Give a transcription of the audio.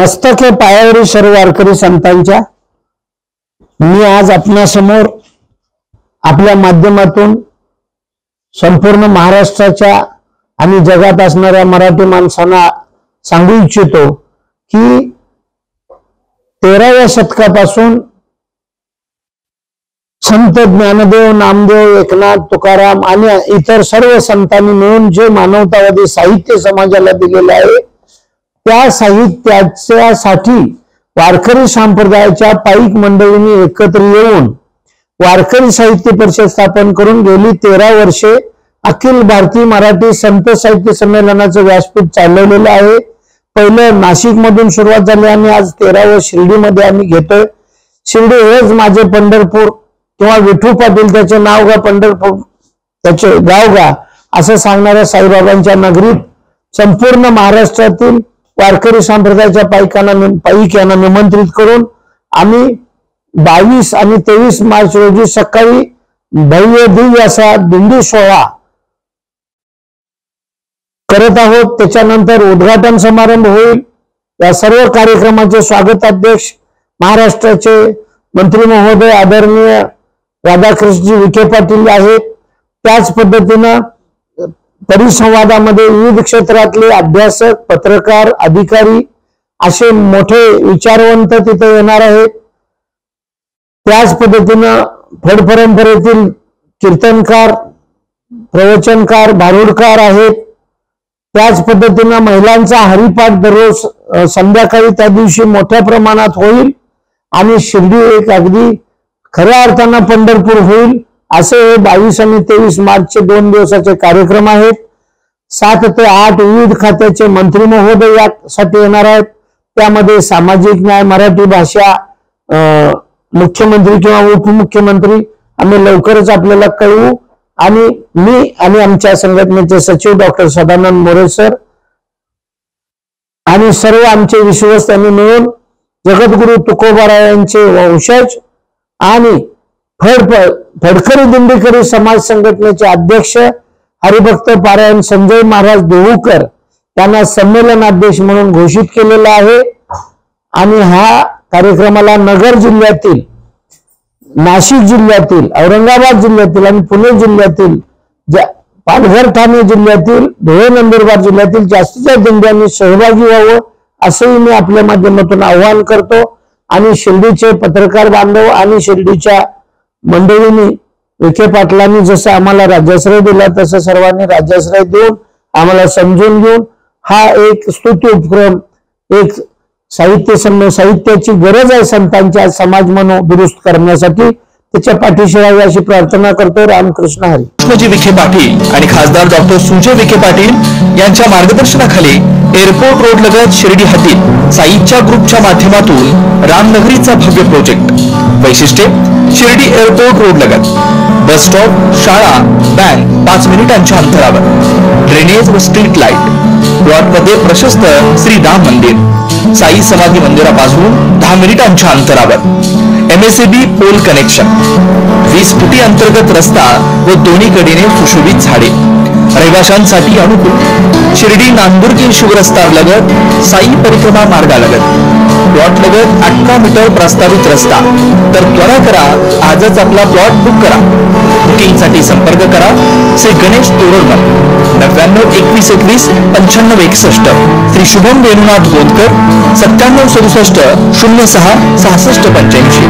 मस्तके पायावरील सर्व वारकरी संतांच्या मी आज आपणासमोर आपल्या माध्यमातून संपूर्ण महाराष्ट्राच्या आणि जगात असणाऱ्या मराठी माणसांना सांगू इच्छितो की 13व्या शतकापासून संत ज्ञानदेव, नामदेव, एकनाथ, तुकाराम आणि इतर सर्व संतांनी मिळून जे मानवतावादी साहित्य समाजाला दिलेले आहे त्या साहित्यासाठी वारकरी संप्रदायाच्या पाईक मंडळींनी एकत्र येऊन वारकरी साहित्य परिषद स्थापन करून गेली 13 वर्षे अखिल भारतीय मराठी संत साहित्य संमेलनाचं व्यासपीठ चालवलेलं आहे। पहिलं नाशिक मधून सुरुवात झाली आणि आज 13व शिर्डीमध्ये आम्ही घेतोय। शिर्डी हेच माझे पंढरपूर किंवा विठू पाटील त्याचे नाव गा पंढरपूर त्याचे गाव गा असं सांगणाऱ्या साईबाबांच्या नगरीत संपूर्ण महाराष्ट्रातील वारकरी संप्रदायाच्या पाईक यांना निमंत्रित करून आम्ही 22 आणि 23 मार्च रोजी सकाळी भव्य दिव्य असा दिंडी सोहळा करत आहोत। त्याच्यानंतर उद्घाटन समारंभ होईल। या सर्व कार्यक्रमाचे स्वागताध्यक्ष महाराष्ट्राचे मंत्री महोदय आदरणीय राधाकृष्णजी विखे पाटील आहेत। त्याच पद्धतीनं परिसंवादामध्ये विविध क्षेत्रातले अभ्यासक, पत्रकार, अधिकारी असे मोठे विचारवंत तिथे येणार आहेत। त्याच पद्धतीनं फड परंपरेतील कीर्तनकार, प्रवचनकार, भारुडकार आहेत। त्याच पद्धतीनं महिलांचा हरिपाठ दररोज संध्याकाळी त्या दिवशी मोठ्या प्रमाणात होईल आणि शिर्डी एक अगदी खऱ्या अर्थानं पंढरपूर होईल असे 22 आणि 23 मार्चचे 2 दिवसाचे कार्यक्रम आहेत। 7 ते 8 विविध खात्याचे मंत्री महोदय यासाठी येणार आहेत। त्यामध्ये सामाजिक न्याय, मराठी भाषा, मुख्यमंत्री किंवा उपमुख्यमंत्री आम्ही लवकरच आपल्याला कळवू। आणि मी आणि आमच्या संघटनेचे सचिव डॉक्टर सदानंद मोरे सर आणि सर्व आमचे विश्वस्त यांनी मिळून जगद्गुरु तुकोबारायांचे वंशज आणि फडकरी दिंडीकरी समाज संघटनेचे अध्यक्ष हरिभक्त पारायण संजय महाराज देहूकर यांना संमेलनाध्यक्ष म्हणून घोषित केलेला आहे। आणि ह्या कार्यक्रमाला नगर जिल्ह्यातील, नाशिक जिल्ह्यातील, औरंगाबाद जिल्ह्यातील आणि पुणे जिल्ह्यातील, पालघर, ठाणे जिल्ह्यातील, धुळे, नंदुरबार जिल्ह्यातील जास्तीच्या दिंड्यांनी सहभागी व्हावं असंही मी आपल्या माध्यमातून आवाहन करतो। आणि शिर्डीचे पत्रकार बांधव आणि शिर्डीच्या मंडळींनी विखे पाटलांनी जसं आम्हाला राज्याश्रय दिला तसं सर्वांनी राज्याश्रय देऊन आम्हाला समजून घेऊन हा एक स्तुती उपक्रम, एक साहित्याची गरज आहे संतांच्या समाज मनो दुरुस्त करण्यासाठी, त्याच्या पाठीशी राहावी अशी प्रार्थना करतो। रामकृष्ण हरी। कृष्णजी विखे पाटील आणि खासदार डॉक्टर सुजय विखे पाटील यांच्या मार्गदर्शनाखाली एअरपोर्ट रोड लगत शिर्डी हद्दीत साईच्या ग्रुपच्या माध्यमातून रामनगरीचा भव्य प्रोजेक्ट। वैशिष्ट्ये शिर्डी एअरपोर्ट रोड लगत बस स्टॉप, शाळा, बँक 5 मिनिटांच्या अंतरावर, ड्रेनेज व स्ट्रीट लाईट, प्लॉटमध्ये प्रशस्त श्री राम मंदिर, साई समाधी मंदिरापासून 10 मिनिटांच्या अंतरावर, MSAB पोल कनेक्शन, 20 फुटी अंतर्गत रस्ता व दोन्ही कडेने सुशोभित झाडे, रहिवाशांसाठी अनुकूल, शिर्डी नांदुर्गी शिवरस्तार लगत साई परिक्रमा मार्गालगत, प्लॉट लगत 18 मीटर प्रस्तावित रस्ता। तर त्वरा करा, आजच आपला प्लॉट बुक करा। बुकिंगसाठी संपर्क करा श्री गणेश तोरडमल 99 21 21 95 61, श्री शुभम वेणुनाथ गोंदकर 97 67 06 66 85।